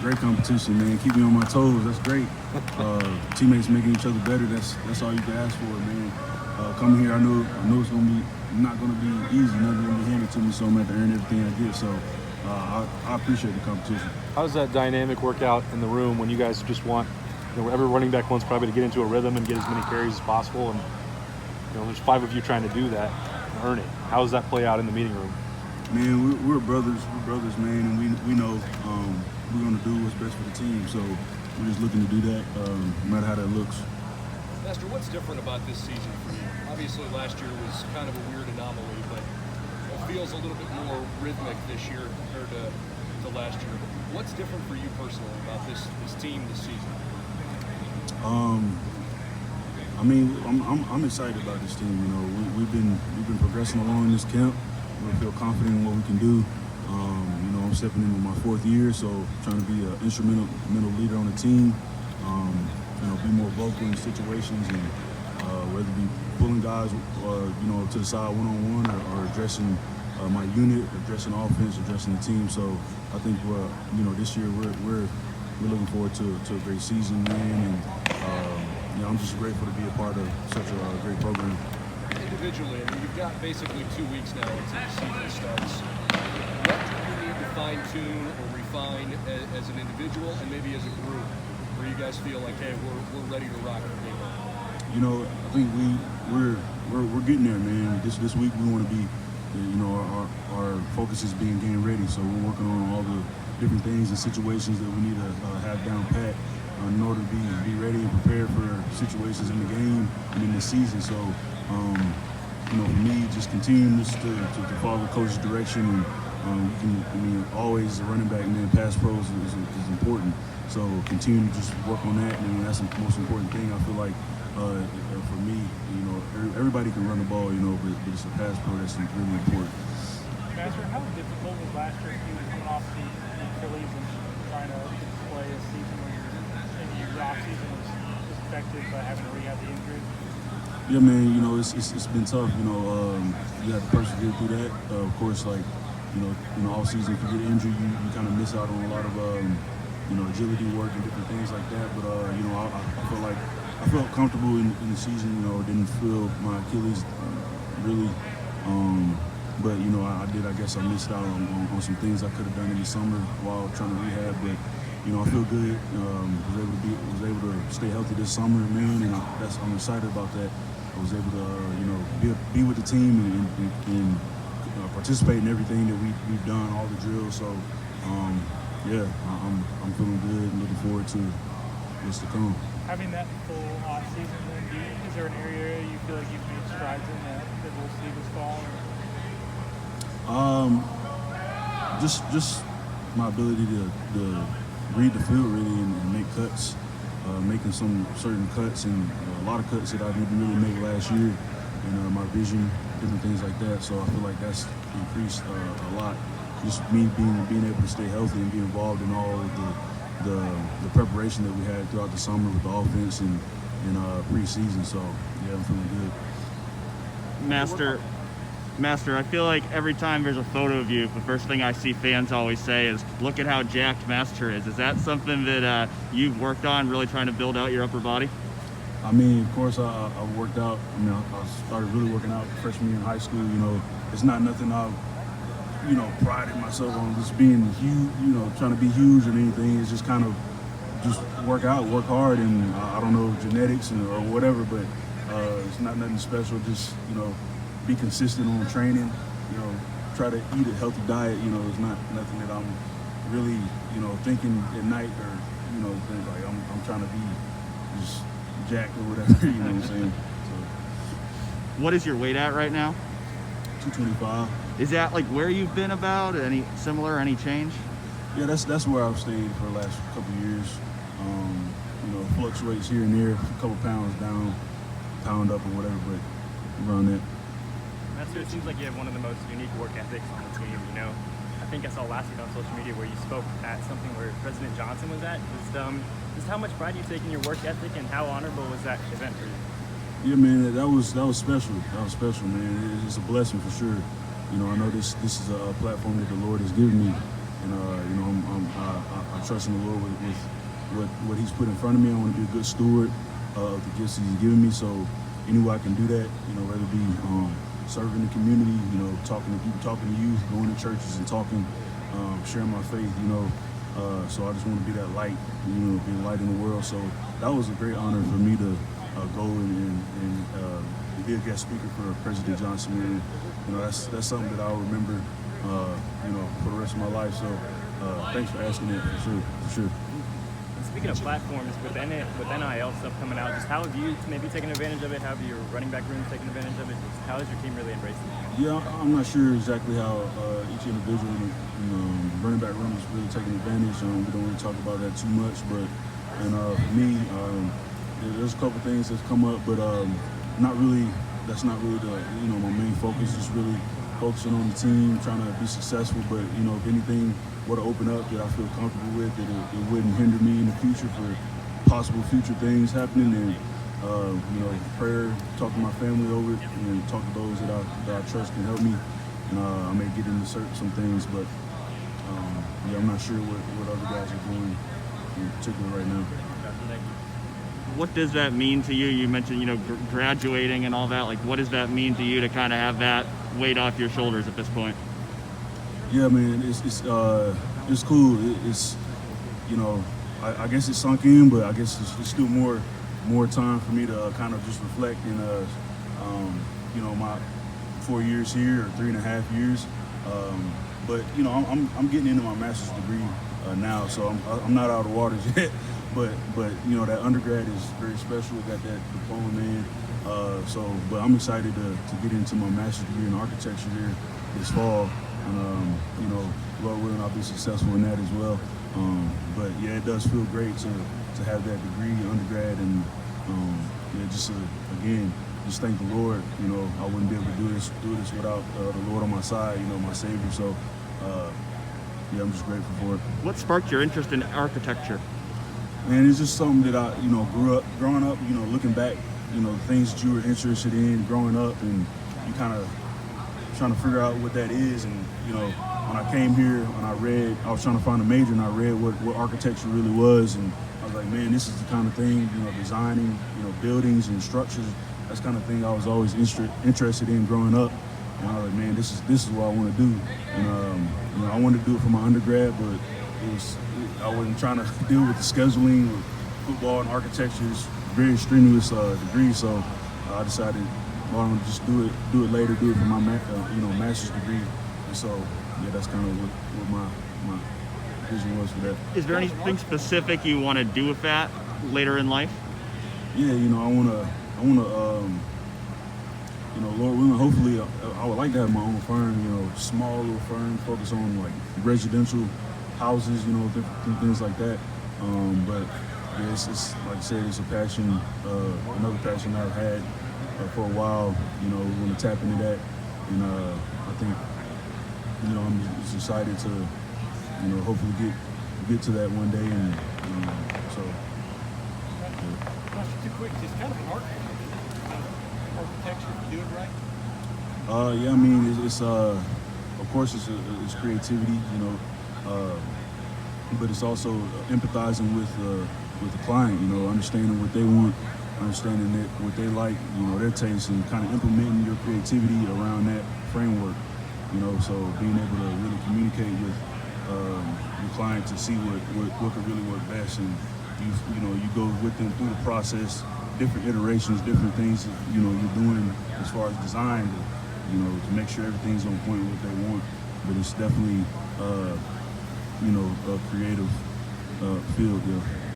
Great competition, man. Keep me on my toes. That's great. Teammates making each other better. That's all you can ask for, man. Coming here, I know it's not gonna be easy. Nothing's gonna be handed to me, so I'm gonna have to earn everything I get. So I appreciate the competition. How does that dynamic work out in the room when you guys just want, every running back wants probably to get into a rhythm and get as many carries as possible, and there's 5 of you trying to do that and earn it. How does that play out in the meeting room? Man, we're brothers. We're brothers, man, and we know we're gonna do what's best for the team. So we're just looking to do that, no matter how that looks. Master, what's different about this season for you? Obviously, last year was kind of a weird anomaly, but it feels a little bit more rhythmic this year compared to last year. What's different for you personally about this team this season? I mean, I'm excited about this team. We've been progressing along this camp. We feel confident in what we can do. I'm stepping into my 4th year, so trying to be an instrumental leader on the team. Be more vocal in situations, and whether it be pulling guys, to the side one-on-one, or addressing my unit, addressing offense, addressing the team. So I think this year we're looking forward to a great season, man, and I'm just grateful to be a part of such a great program. Individually, you've got basically 2 weeks now until the season starts. What do you need to fine-tune or refine as an individual and maybe as a group, where you guys feel like, hey, we're ready to rock for game one? I think we're getting there, man. This week we want to be, our focus is being game ready. So we're working on all the different things and situations that we need to have down pat in order to be ready and prepared for situations in the game and in the season. So, for me, just continue just to follow coach's direction, and always a running back, man, pass pros is important. So continue to just work on that, and that's the most important thing. I feel like for me, everybody can run the ball, but it's a pass pro that's really important. Master, how difficult was last year for you coming off the Achilles and trying to play a season where your off season was affected by having to rehab the injury? Yeah, man, it's been tough. You have to persevere through that. Of course, all season, if you get injured, you kind of miss out on a lot of agility work and different things like that. But I felt comfortable in the season. Didn't feel my Achilles really. But I guess I missed out on some things I could have done in the summer while trying to rehab. But I feel good. Was able to stay healthy this summer, man, and I'm excited about that. I was able to be with the team and participate in everything that we've done, all the drills. So I'm feeling good and looking forward to what's to come. Having that full off season, is there an area you feel like you've made strides in that we'll see this fall? Just my ability to read the field really and make cuts, making some certain cuts and a lot of cuts that I didn't really make last year, and my vision, different things like that. So I feel like that's increased a lot. Just me being able to stay healthy and be involved in all of the preparation that we had throughout the summer with the offense and preseason. So yeah, I'm feeling good. Master, I feel like every time there's a photo of you, the first thing I see fans always say is, look at how jacked Master is. Is that something that you've worked on, really trying to build out your upper body? I mean, of course, I worked out. I started really working out freshman year in high school. It's not nothing I've, prided myself on just being huge, trying to be huge or anything. It's just kind of just work out, work hard, and I don't know, genetics or whatever, but it's not nothing special. Just, be consistent on training, try to eat a healthy diet. It's not nothing that I'm really, thinking at night or, think like I'm trying to be just jacked or whatever, you know what I'm saying? So, what is your weight at right now? 225. Is that like where you've been about? Any similar, any change? Yeah, that's where I've stayed for the last couple of years. Fluctuates here and there, a couple pounds down, pound up or whatever, but around that. Master, it seems like you have one of the most unique work ethics on the team. I think I saw last week on social media where you spoke at something where President Johnson was at. Just how much pride do you take in your work ethic, and how honorable was that event for you? Yeah, man, that was special. That was special, man. It's a blessing for sure. I know this is a platform that the Lord has given me, and you know, I trust in the Lord with what He's put in front of me. I want to be a good steward of the gifts He's given me. So any way I can do that, you know, whether it be serving the community, you know, talking to people, talking to youth, going to churches and talking, sharing my faith, you know. So I just want to be that light, you know, be a light in the world. So that was a great honor for me to go and be a guest speaker for President Johnson. And, you know, that's something that I'll remember, you know, for the rest of my life. So thanks for asking that, for sure. Speaking of platforms, with NIL stuff coming out, just how have you maybe taken advantage of it? How have your running back room taken advantage of it? Just how has your team really embraced it? Yeah, I'm not sure exactly how each individual running back room is really taking advantage. We don't really talk about that too much, but for me, there's a couple things that's come up, but not really. That's not really the my main focus. Just really focusing on the team, trying to be successful. But if anything were to open up that I feel comfortable with, that it wouldn't hinder me in the future for possible future things happening, and prayer, talk to my family over it, and talk to those that I trust can help me. And I may get into some things, but I'm not sure what other guys are doing in particular right now. What does that mean to you? You mentioned, graduating and all that. Like, what does that mean to you to kind of have that weight off your shoulders at this point? Yeah, man, it's cool. It's I guess it's sunk in, but I guess it's still more time for me to kind of just reflect in my 4 years here or 3.5 years. But I'm getting into my master's degree now, so I'm not out of the waters yet. But that undergrad is very special. Got that diploma, man. But I'm excited to get into my master's degree in architecture here this fall, and Lord willing, I'll be successful in that as well. But yeah, it does feel great to have that degree, undergrad, and just thank the Lord. I wouldn't be able to do this without the Lord on my side, my Savior. So I'm just grateful for it. What sparked your interest in architecture? And it's just something that I, growing up, looking back, things that you were interested in growing up, and you kind of trying to figure out what that is. And, when I came here and I was trying to find a major, and I read what architecture really was. And I was like, man, this is the kind of thing, designing, buildings and structures. That's the kind of thing I was always interested in growing up. And I was like, man, this is what I want to do. And, I wanted to do it for my undergrad, but I wasn't trying to deal with the scheduling of football and architecture. It's very strenuous degree, so I decided, well, I'm gonna just do it later, do it for my master's degree. And so that's kind of what my vision was for that. Is there anything specific you want to do with that later in life? Yeah, I wanna Lord willing, hopefully I would like to have my own firm, small little firm, focus on like residential houses, different things like that. But yeah, it's like I said, it's a passion, another passion I've had for a while. We want to tap into that, and I think I'm just excited to hopefully get to that one day, and so. Question too quick, it's kind of an art form, architecture, if you do it right. Yeah, I mean, it's of course it's creativity, but it's also empathizing with the client, understanding what they want, understanding what they like, their tastes, and kind of implementing your creativity around that framework, so being able to really communicate with your client to see what could really work best, and you go with them through the process, different iterations, different things that, you're doing as far as design, to make sure everything's on point with what they want. But it's definitely a creative field, yeah.